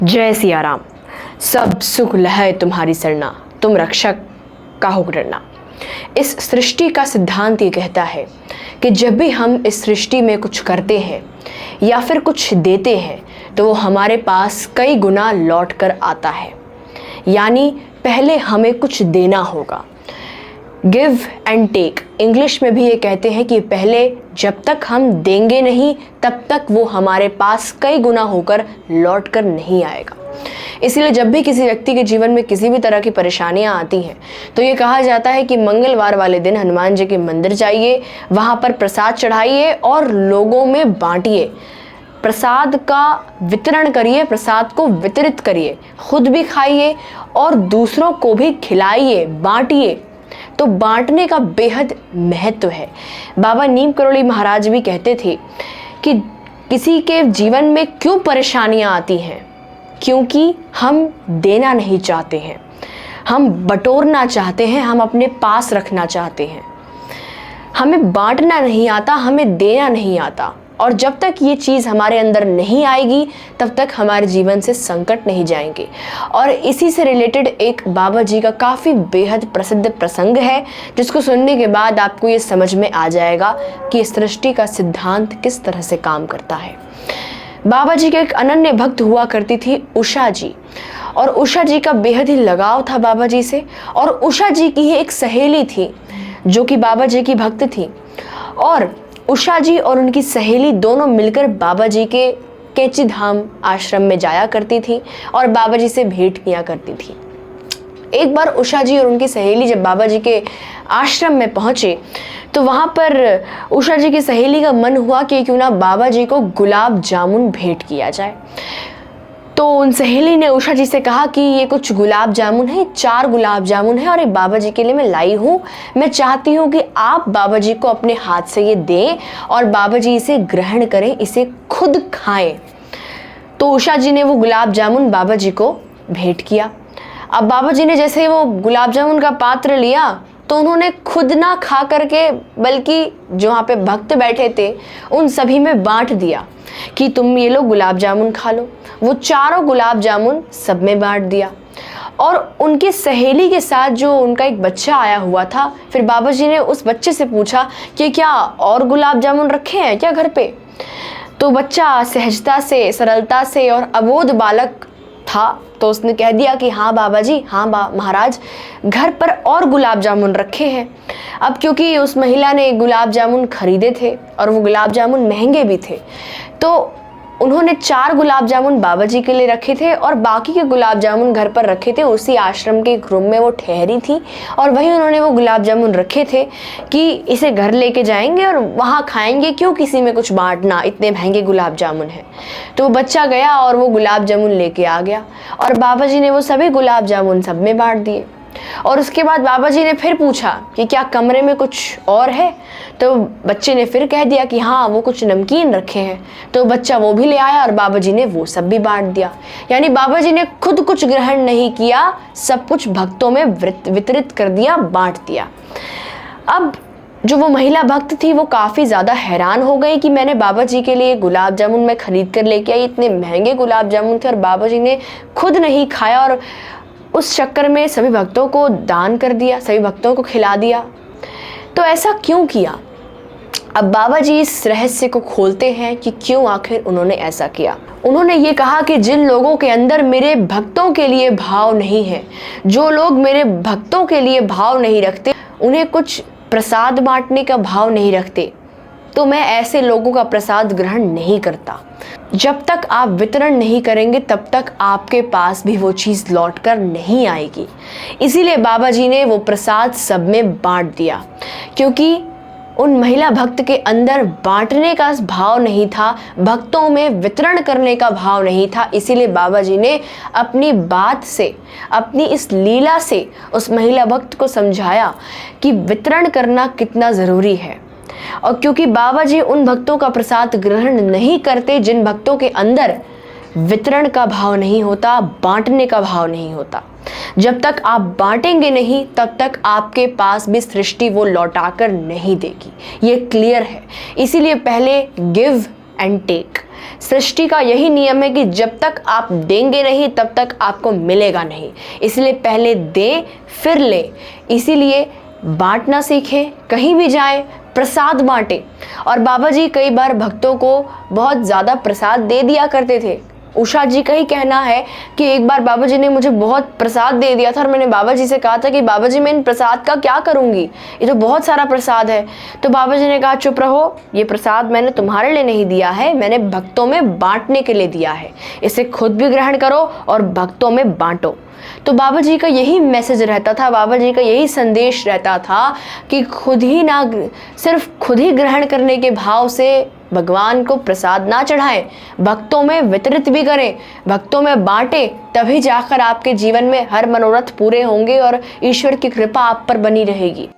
जय सिया राम। सब सुख लहै तुम्हारी सरना, तुम रक्षक काहू डरना। इस सृष्टि का सिद्धांत ये कहता है कि जब भी हम इस सृष्टि में कुछ करते हैं या फिर कुछ देते हैं तो वो हमारे पास कई गुना लौट कर आता है। यानी पहले हमें कुछ देना होगा। गिव एंड टेक, इंग्लिश में भी ये कहते हैं कि पहले जब तक हम देंगे नहीं तब तक वो हमारे पास कई गुना होकर लौट कर नहीं आएगा। इसलिए जब भी किसी व्यक्ति के जीवन में किसी भी तरह की परेशानियां आती हैं तो ये कहा जाता है कि मंगलवार वाले दिन हनुमान जी के मंदिर जाइए, वहाँ पर प्रसाद चढ़ाइए और लोगों में बांटिए। प्रसाद का वितरण करिए, प्रसाद को वितरित करिए, खुद भी खाइए और दूसरों को भी खिलाइए, बांटिए। तो बांटने का बेहद महत्व है। बाबा नीम करोली महाराज भी कहते थे कि किसी के जीवन में क्यों परेशानियां आती हैं, क्योंकि हम देना नहीं चाहते हैं, हम बटोरना चाहते हैं, हम अपने पास रखना चाहते हैं। हमें बांटना नहीं आता, हमें देना नहीं आता। और जब तक ये चीज़ हमारे अंदर नहीं आएगी तब तक हमारे जीवन से संकट नहीं जाएंगे। और इसी से रिलेटेड एक बाबा जी का काफ़ी बेहद प्रसिद्ध प्रसंग है जिसको सुनने के बाद आपको ये समझ में आ जाएगा कि सृष्टि का सिद्धांत किस तरह से काम करता है। बाबा जी के एक अनन्य भक्त हुआ करती थी उषा जी, और उषा जी का बेहद ही लगाव था बाबा जी से। और उषा जी की ही एक सहेली थी जो कि बाबा जी की भक्त थी, और उषा जी और उनकी सहेली दोनों मिलकर बाबा जी के कैची धाम आश्रम में जाया करती थी और बाबा जी से भेंट किया करती थी। एक बार उषा जी और उनकी सहेली जब बाबा जी के आश्रम में पहुंचे तो वहां पर उषा जी की सहेली का मन हुआ कि क्यों ना बाबा जी को गुलाब जामुन भेंट किया जाए। तो उन सहेली ने उषा जी से कहा कि ये कुछ गुलाब जामुन है, 4 गुलाब जामुन है और ये बाबा जी के लिए मैं लाई हूँ। मैं चाहती हूँ कि आप बाबा जी को अपने हाथ से ये दें और बाबा जी इसे ग्रहण करें, इसे खुद खाएं। तो उषा जी ने वो गुलाब जामुन बाबा जी को भेंट किया। अब बाबा जी ने जैसे वो गुलाब जामुन का पात्र लिया तो उन्होंने खुद ना खा करके बल्कि जो वहाँ पे भक्त बैठे थे उन सभी में बांट दिया कि तुम ये लो गुलाब जामुन खा लो। वो 4 गुलाब जामुन सब में बांट दिया। और उनकी सहेली के साथ जो उनका एक बच्चा आया हुआ था, फिर बाबा जी ने उस बच्चे से पूछा कि क्या और गुलाब जामुन रखे हैं क्या घर पे। तो बच्चा सहजता से, सरलता से और अबोध बालक था तो उसने कह दिया कि हाँ बाबा जी, हाँ महाराज, घर पर और गुलाब जामुन रखे हैं। अब क्योंकि उस महिला ने गुलाब जामुन खरीदे थे और वो गुलाब जामुन महंगे भी थे तो उन्होंने 4 गुलाब जामुन बाबा जी के लिए रखे थे और बाकी के गुलाब जामुन घर पर रखे थे। उसी आश्रम के एक रूम में वो ठहरी थी और वहीं उन्होंने वो गुलाब जामुन रखे थे कि इसे घर लेके जाएंगे और वहाँ खाएंगे, क्यों किसी में कुछ बांटना, इतने महंगे गुलाब जामुन हैं। तो वो बच्चा गया और वो गुलाब जामुन लेके आ गया और बाबा जी ने वो सभी गुलाब जामुन सब में बांट दिए। और उसके बाद बाबा जी ने फिर पूछा कि क्या कमरे में कुछ और है। तो बच्चे ने फिर कह दिया कि हाँ वो कुछ नमकीन रखे हैं। तो बच्चा वो भी ले आया और बाबा जी ने वो सब भी बांट दिया। यानी बाबा जी ने खुद कुछ ग्रहण नहीं किया, सब कुछ भक्तों में वितरित कर दिया, बांट दिया। अब जो वो महिला भक्त थी वो काफ़ी ज़्यादा हैरान हो गई कि मैंने बाबा जी के लिए गुलाब जामुन मैं खरीद कर लेके आई, इतने महंगे गुलाब जामुन थे और बाबा जी ने खुद नहीं खाया और उस चक्कर में सभी भक्तों को दान कर दिया, सभी भक्तों को खिला दिया। तो ऐसा क्यों किया। अब बाबा जी इस रहस्य को खोलते हैं कि क्यों आखिर उन्होंने ऐसा किया। उन्होंने ये कहा कि जिन लोगों के अंदर मेरे भक्तों के लिए भाव नहीं है, जो लोग मेरे भक्तों के लिए भाव नहीं रखते, उन्हें कुछ प्रसाद बांटने का भाव नहीं रखते, तो मैं ऐसे लोगों का प्रसाद ग्रहण नहीं करता। जब तक आप वितरण नहीं करेंगे तब तक आपके पास भी वो चीज़ लौट कर नहीं आएगी। इसीलिए बाबा जी ने वो प्रसाद सब में बांट दिया, क्योंकि उन महिला भक्त के अंदर बांटने का भाव नहीं था, भक्तों में वितरण करने का भाव नहीं था। इसीलिए बाबा जी ने अपनी बात से, अपनी इस लीला से उस महिला भक्त को समझाया कि वितरण करना कितना ज़रूरी है। और क्योंकि बाबा जी उन भक्तों का प्रसाद ग्रहण नहीं करते जिन भक्तों के अंदर वितरण का भाव नहीं होता, बांटने का भाव नहीं होता। जब तक आप बांटेंगे नहीं तब तक आपके पास भी सृष्टि वो लौटाकर नहीं देगी, ये क्लियर है। इसीलिए पहले गिव एंड टेक। सृष्टि का यही नियम है कि जब तक आप देंगे नहीं तब तक आपको मिलेगा नहीं, इसलिए पहले दें फिर लें। इसीलिए बांटना सीखें, कहीं भी जाएं प्रसाद बांटें। और बाबा जी कई बार भक्तों को बहुत ज़्यादा प्रसाद दे दिया करते थे। उषा जी का ही कहना है कि एक बार बाबा जी ने मुझे बहुत प्रसाद दे दिया था और मैंने बाबा जी से कहा था कि बाबा जी मैं इन प्रसाद का क्या करूँगी, ये तो बहुत सारा प्रसाद है। तो बाबा जी ने कहा चुप रहो, ये प्रसाद मैंने तुम्हारे लिए नहीं दिया है, मैंने भक्तों में बांटने के लिए दिया है, इसे खुद भी ग्रहण करो और भक्तों में बांटो। तो बाबा जी का यही मैसेज रहता था, बाबा जी का यही संदेश रहता था कि खुद ही ना, सिर्फ खुद ही ग्रहण करने के भाव से भगवान को प्रसाद ना चढ़ाएं, भक्तों में वितरित भी करें, भक्तों में बांटें, तभी जाकर आपके जीवन में हर मनोरथ पूरे होंगे और ईश्वर की कृपा आप पर बनी रहेगी।